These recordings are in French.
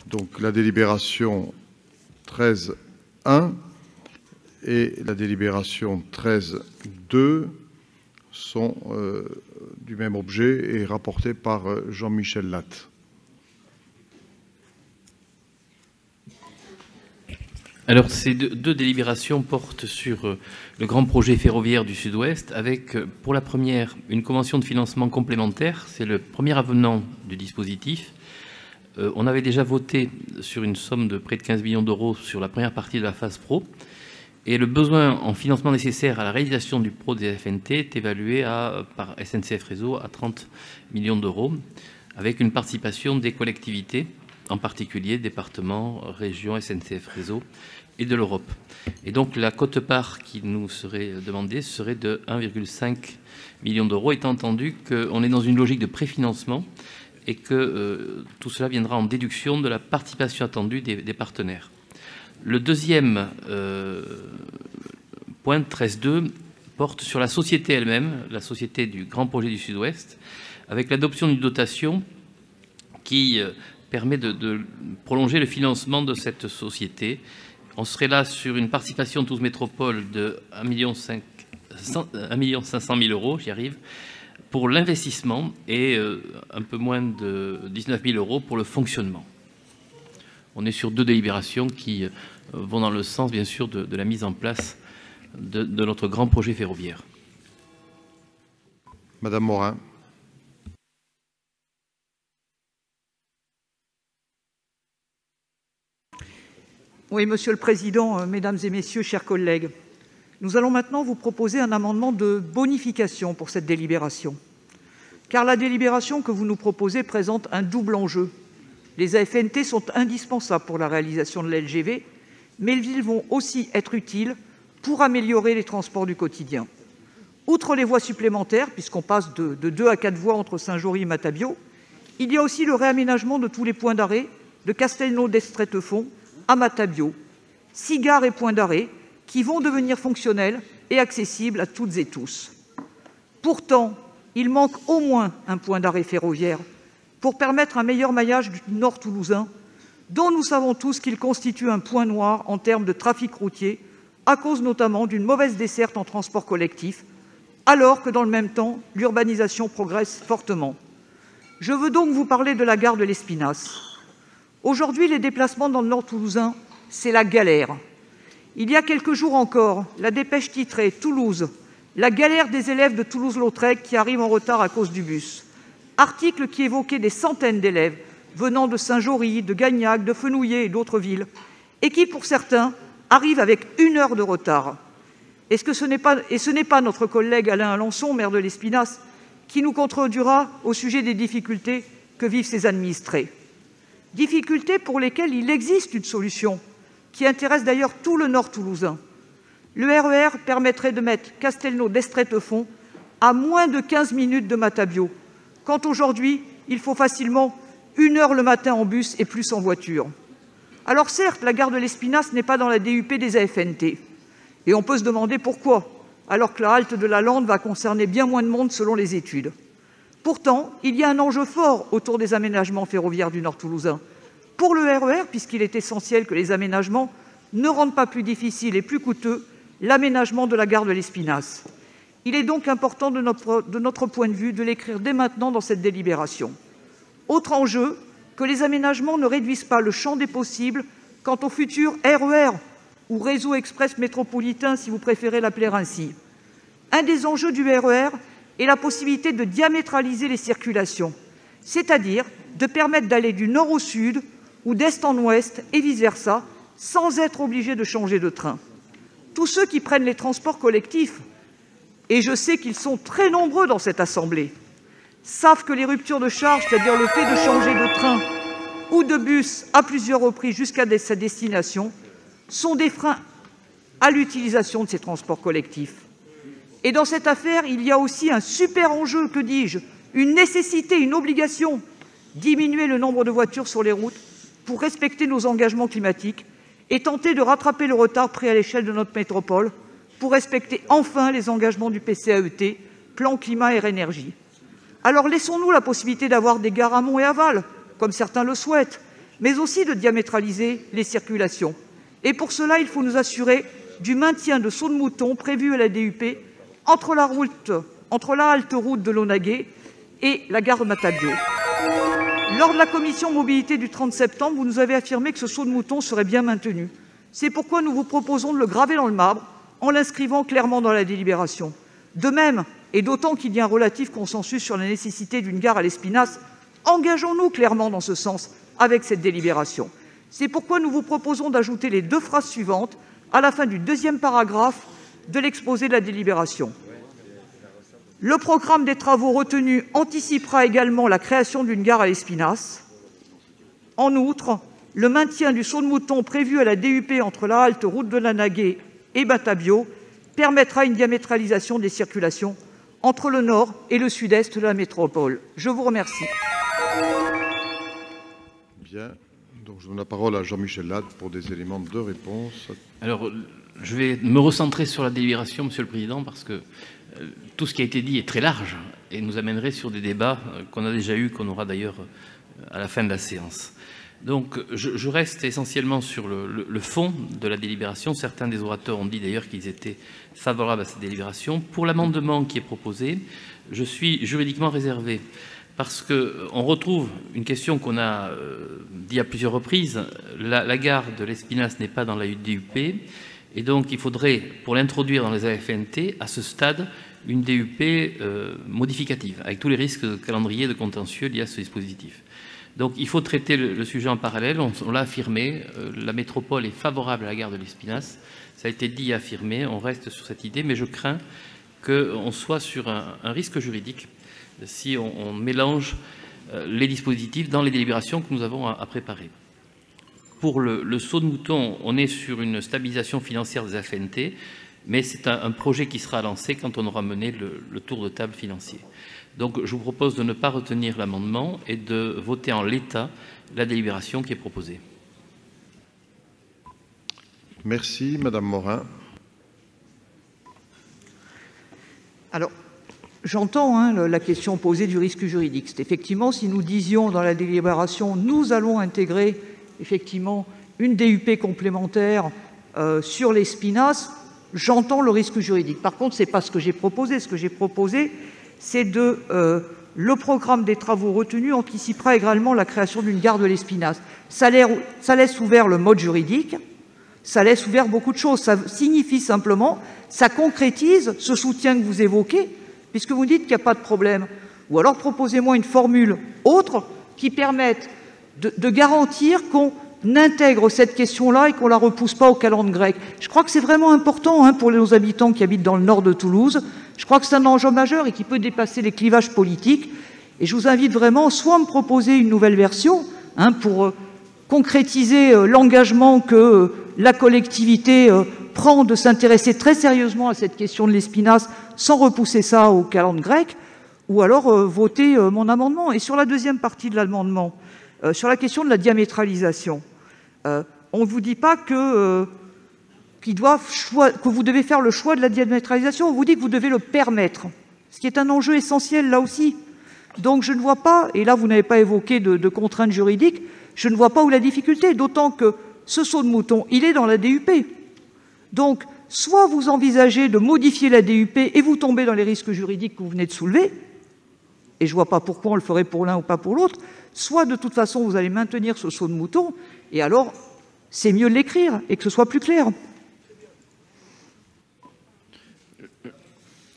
Donc la délibération 13.1 et la délibération 13.2 sont du même objet et rapportées par Jean-Michel Latte. Alors, ces deux délibérations portent sur le grand projet ferroviaire du Sud-Ouest, avec, pour la première, une convention de financement complémentaire. C'est le premier avenant du dispositif. On avait déjà voté sur une somme de près de 15 millions d'euros sur la première partie de la phase pro. Et le besoin en financement nécessaire à la réalisation du pro des FNT est évalué par SNCF Réseau à 30 millions d'euros, avec une participation des collectivités, en particulier départements, régions, SNCF Réseau et de l'Europe. Et donc la quote-part qui nous serait demandée serait de 1,5 million d'euros, étant entendu qu'on est dans une logique de préfinancement et que tout cela viendra en déduction de la participation attendue des partenaires. Le deuxième point, 13.2, porte sur la société elle-même, la société du Grand Projet du Sud-Ouest, avec l'adoption d'une dotation qui permet de prolonger le financement de cette société. On serait là sur une participation de 12 métropoles de 1,5 million euros, j'y arrive, pour l'investissement et un peu moins de 19 000 euros pour le fonctionnement. On est sur deux délibérations qui vont dans le sens, bien sûr, de la mise en place de notre grand projet ferroviaire. Madame Morin. Oui, Monsieur le Président, Mesdames et Messieurs, chers collègues, nous allons maintenant vous proposer un amendement de bonification pour cette délibération. Car la délibération que vous nous proposez présente un double enjeu. Les AFNT sont indispensables pour la réalisation de la LGV, mais ils vont aussi être utiles pour améliorer les transports du quotidien. Outre les voies supplémentaires, puisqu'on passe de 2 à 4 voies entre Saint-Jory et Matabiau, il y a aussi le réaménagement de tous les points d'arrêt de Castelnau-d'Estrettefond à Matabiau, 6 gares et points d'arrêt qui vont devenir fonctionnels et accessibles à toutes et tous. Pourtant, il manque au moins un point d'arrêt ferroviaire pour permettre un meilleur maillage du nord toulousain, dont nous savons tous qu'il constitue un point noir en termes de trafic routier, à cause notamment d'une mauvaise desserte en transport collectif, alors que dans le même temps, l'urbanisation progresse fortement. Je veux donc vous parler de la gare de l'Espinasse. Aujourd'hui, les déplacements dans le nord toulousain, c'est la galère. Il y a quelques jours encore, la dépêche titrait « Toulouse, la galère des élèves de Toulouse-Lautrec qui arrivent en retard à cause du bus ». Article qui évoquait des centaines d'élèves venant de Saint-Jory, de Gagnac, de Fenouillet et d'autres villes, et qui, pour certains, arrivent avec 1 heure de retard. Et ce n'est pas notre collègue Alain Alençon, maire de l'Espinasse, qui nous contredira au sujet des difficultés que vivent ses administrés. Difficultés pour lesquelles il existe une solution, qui intéresse d'ailleurs tout le nord toulousain. Le RER permettrait de mettre Castelnau-d'Estrettefond à moins de 15 minutes de Matabiau, quand aujourd'hui, il faut facilement 1 heure le matin en bus et plus en voiture. Alors certes, la gare de l'Espinasse n'est pas dans la DUP des AFNT. Et on peut se demander pourquoi, alors que la halte de la Lande va concerner bien moins de monde selon les études. Pourtant, il y a un enjeu fort autour des aménagements ferroviaires du nord toulousain. Pour le RER, puisqu'il est essentiel que les aménagements ne rendent pas plus difficile et plus coûteux l'aménagement de la gare de l'Espinasse. Il est donc important de notre point de vue de l'écrire dès maintenant dans cette délibération. Autre enjeu, que les aménagements ne réduisent pas le champ des possibles quant au futur RER ou réseau express métropolitain si vous préférez l'appeler ainsi. Un des enjeux du RER est la possibilité de diamétraliser les circulations, c'est-à-dire de permettre d'aller du nord au sud ou d'est en ouest et vice-versa, sans être obligé de changer de train. Tous ceux qui prennent les transports collectifs, et je sais qu'ils sont très nombreux dans cette assemblée, savent que les ruptures de charge, c'est-à-dire le fait de changer de train ou de bus à plusieurs reprises jusqu'à sa destination, sont des freins à l'utilisation de ces transports collectifs. Et dans cette affaire, il y a aussi un super enjeu, que dis-je, une nécessité, une obligation, diminuer le nombre de voitures sur les routes pour respecter nos engagements climatiques et tenter de rattraper le retard pris à l'échelle de notre métropole pour respecter enfin les engagements du PCAET, Plan Climat Air Énergie. Alors laissons-nous la possibilité d'avoir des gares amont et aval, comme certains le souhaitent, mais aussi de diamétraliser les circulations. Et pour cela, il faut nous assurer du maintien de sauts de mouton prévus à la DUP entre la halte route de Launaguet et la gare de Matabio. Lors de la commission mobilité du 30 septembre, vous nous avez affirmé que ce saut de mouton serait bien maintenu. C'est pourquoi nous vous proposons de le graver dans le marbre en l'inscrivant clairement dans la délibération. De même, et d'autant qu'il y a un relatif consensus sur la nécessité d'une gare à l'Espinasse, engageons-nous clairement dans ce sens avec cette délibération. C'est pourquoi nous vous proposons d'ajouter les 2 phrases suivantes à la fin du 2e paragraphe de l'exposé de la délibération. Le programme des travaux retenus anticipera également la création d'une gare à l'Espinasse. En outre, le maintien du saut de mouton prévu à la DUP entre la halte route de Launaguet et Matabio permettra une diamétralisation des circulations entre le nord et le sud-est de la métropole. Je vous remercie. Bien. Donc, je donne la parole à Jean-Michel Lade pour des éléments de réponse. Alors, je vais me recentrer sur la délibération, Monsieur le Président, parce que tout ce qui a été dit est très large et nous amènerait sur des débats qu'on a déjà eus, qu'on aura d'ailleurs à la fin de la séance. Donc, je reste essentiellement sur le fond de la délibération. Certains des orateurs ont dit d'ailleurs qu'ils étaient favorables à cette délibération. Pour l'amendement qui est proposé, je suis juridiquement réservé parce qu'on retrouve une question qu'on a dit à plusieurs reprises. La gare de l'Espinasse n'est pas dans la DUP et donc il faudrait, pour l'introduire dans les AFNT, à ce stade, une DUP modificative, avec tous les risques de calendrier de contentieux liés à ce dispositif. Donc il faut traiter le sujet en parallèle, on l'a affirmé, la métropole est favorable à la gare de l'Espinasse, ça a été dit et affirmé, on reste sur cette idée, mais je crains qu'on soit sur un risque juridique si on mélange les dispositifs dans les délibérations que nous avons à préparer. Pour le saut de mouton, on est sur une stabilisation financière des AFNT, mais c'est un projet qui sera lancé quand on aura mené le tour de table financier. Donc je vous propose de ne pas retenir l'amendement et de voter en l'état la délibération qui est proposée. Merci, Madame Morin. Alors, j'entends la question posée du risque juridique. C'est effectivement, si nous disions dans la délibération, nous allons intégrer effectivement une DUP complémentaire sur l'Espinasse, j'entends le risque juridique. Par contre, ce n'est pas ce que j'ai proposé. Ce que j'ai proposé, c'est le programme des travaux retenus anticipera également la création d'une gare de l'Espinasse. Ça laisse ouvert le mode juridique, ça laisse ouvert beaucoup de choses. Ça signifie simplement, ça concrétise ce soutien que vous évoquez, puisque vous dites qu'il n'y a pas de problème. Ou alors proposez-moi une formule autre qui permette de garantir qu'on intègre cette question-là et qu'on ne la repousse pas au calendrier grec. Je crois que c'est vraiment important pour nos habitants qui habitent dans le nord de Toulouse. Je crois que c'est un enjeu majeur et qui peut dépasser les clivages politiques. Et je vous invite vraiment soit à me proposer une nouvelle version pour concrétiser l'engagement que la collectivité prend de s'intéresser très sérieusement à cette question de l'Espinasse sans repousser ça au calendrier grec, ou alors voter mon amendement. Et sur la deuxième partie de l'amendement, sur la question de la diamétralisation, on ne vous dit pas que vous devez faire le choix de la diamétralisation, on vous dit que vous devez le permettre, ce qui est un enjeu essentiel là aussi. Donc je ne vois pas, et là vous n'avez pas évoqué de contraintes juridiques, je ne vois pas où la difficulté, d'autant que ce saut de mouton, il est dans la DUP. Donc soit vous envisagez de modifier la DUP et vous tombez dans les risques juridiques que vous venez de soulever, et je ne vois pas pourquoi on le ferait pour l'un ou pas pour l'autre, soit de toute façon vous allez maintenir ce saut de mouton, et alors c'est mieux de l'écrire et que ce soit plus clair.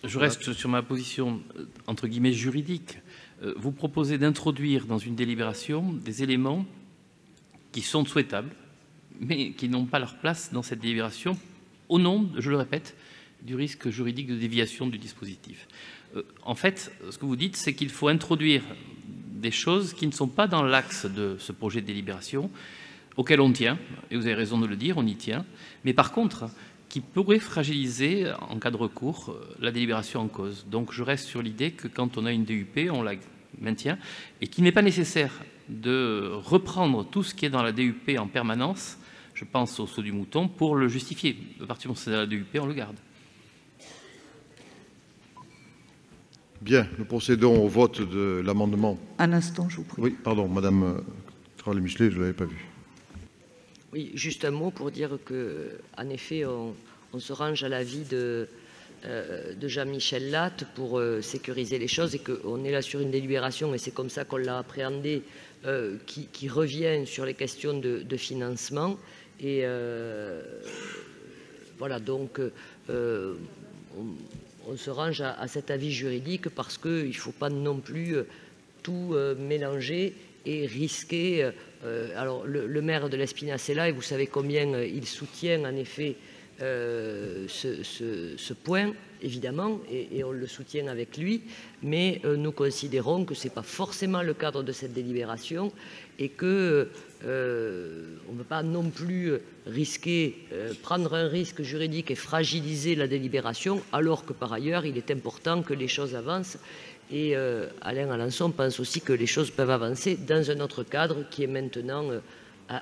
Je reste sur ma position, entre guillemets, juridique. Vous proposez d'introduire dans une délibération des éléments qui sont souhaitables, mais qui n'ont pas leur place dans cette délibération, au nom, je le répète, du risque juridique de déviation du dispositif. En fait, ce que vous dites, c'est qu'il faut introduire des choses qui ne sont pas dans l'axe de ce projet de délibération, auquel on tient, et vous avez raison de le dire, on y tient, mais par contre, qui pourrait fragiliser, en cas de recours, la délibération en cause. Donc je reste sur l'idée que quand on a une DUP, on la maintient, et qu'il n'est pas nécessaire de reprendre tout ce qui est dans la DUP en permanence, je pense au saut du mouton, pour le justifier. À partir du moment où c'est dans la DUP, on le garde. Bien, nous procédons au vote de l'amendement. Un instant, je vous prie. Oui, pardon, Madame Carole Michelet, je ne l'avais pas vu. Oui, juste un mot pour dire qu'en effet, on se range à l'avis de Jean-Michel Latte pour sécuriser les choses et qu'on est là sur une délibération, et c'est comme ça qu'on l'a appréhendé, qui revient sur les questions de financement. Et voilà, donc on se range à cet avis juridique parce qu'il ne faut pas non plus tout mélanger et risquer. Alors le maire de l'Espinasse est là et vous savez combien il soutient en effet ce point, évidemment, et on le soutient avec lui, mais nous considérons que ce n'est pas forcément le cadre de cette délibération et que on ne peut pas non plus risquer, prendre un risque juridique et fragiliser la délibération, alors que par ailleurs, il est important que les choses avancent. Et Alain Alençon pense aussi que les choses peuvent avancer dans un autre cadre qui est maintenant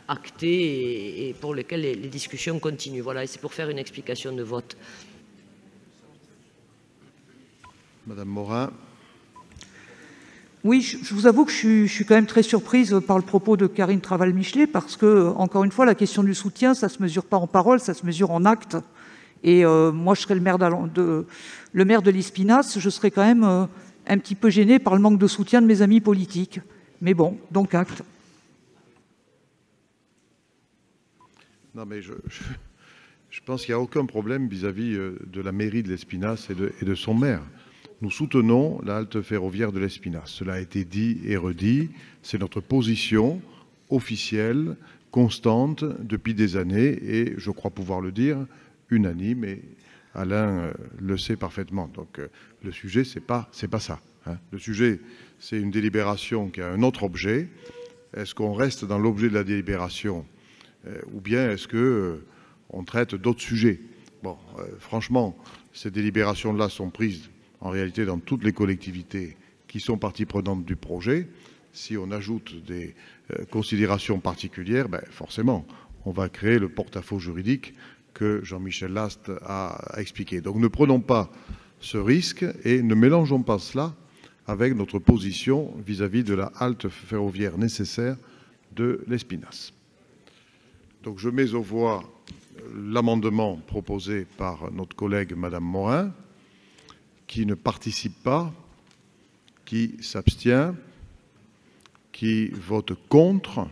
acté et pour lequel les discussions continuent. Voilà, et c'est pour faire une explication de vote. Madame Morin. Oui, je vous avoue que je suis quand même très surprise par le propos de Karine Traval-Michelet parce que, encore une fois, la question du soutien, ça ne se mesure pas en paroles, ça se mesure en actes. Et moi, je serais le maire de l'Espinasse, je serais quand même un petit peu gêné par le manque de soutien de mes amis politiques. Mais bon, donc acte. Non, mais je pense qu'il n'y a aucun problème vis-à-vis de la mairie de l'Espinasse et de son maire. Nous soutenons la halte ferroviaire de l'Espinasse. Cela a été dit et redit. C'est notre position officielle, constante, depuis des années, et je crois pouvoir le dire, unanime, et Alain le sait parfaitement. Donc le sujet, c'est pas ça. Hein. Le sujet, c'est une délibération qui a un autre objet. Est-ce qu'on reste dans l'objet de la délibération ou bien est-ce qu'on traite d'autres sujets? Bon, franchement, ces délibérations-là sont prises en réalité dans toutes les collectivités qui sont partie prenante du projet. Si on ajoute des considérations particulières, ben forcément, on va créer le porte-à-faux juridique que Jean-Michel Last a expliqué. Donc ne prenons pas ce risque et ne mélangeons pas cela avec notre position vis-à-vis de la halte ferroviaire nécessaire de l'Espinasse. Donc je mets aux voix l'amendement proposé par notre collègue Madame Morin, qui ne participe pas, qui s'abstient, qui vote contre,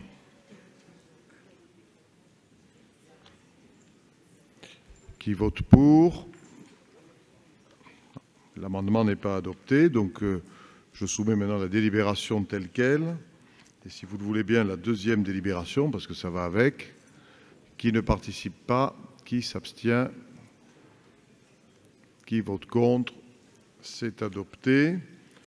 qui vote pour. L'amendement n'est pas adopté, donc je soumets maintenant la délibération telle qu'elle. Et si vous le voulez bien, la deuxième délibération, parce que ça va avec. Qui ne participe pas, qui s'abstient, qui vote contre, c'est adopté.